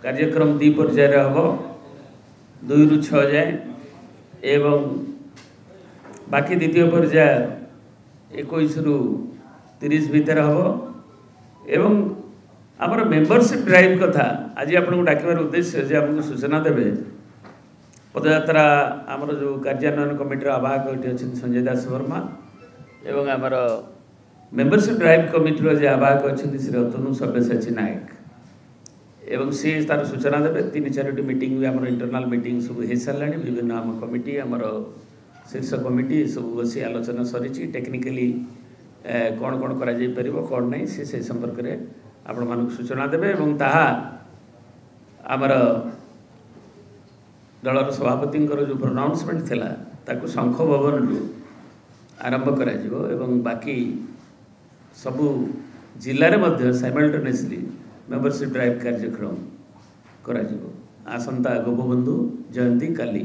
कार्यक्रम 2 पर्यायर हम 2 ରୁ 6 जाए एवं बाकी द्वितीय पर्याय 21 ରୁ 30 भितर हम एवं आमर मेंबरशिप ड्राइव कथा आज आपको डाकिबार उद्देश्य जे आपको सूचना देवे पदयात्रा आमर जो कार्यान्वयन कमिटर आवाहक ये अच्छे संजय दास वर्मा एवं आमर मेंबरशिप ड्राइव कमिटर जे आवाहक अच्छे श्री अतनु सब्यसाची नायक एवं सी तार सूचना देवे 3-4 मीटिंग भी आम इंटरनाल मीटिंग सब हो सारा विभिन्न आम कमिटी आमर शीर्ष कमिटी सब बसी आलोचना सरी टेक्निकली कौन कौन कर कौन नहीं से संपर्क में आपण मानक सूचना देवे एवं ताहा आमर दलर सभापति जो प्रोनाउंसमेंट थिला ताकू शंख भवन रु आरंभ करा जिवो एवं बाकी सबू जिले में साइमल्टेनियसली मेंबरशिप ड्राइव कार्यक्रम करा जिवो आसंता गोपबंधु जयंती काली।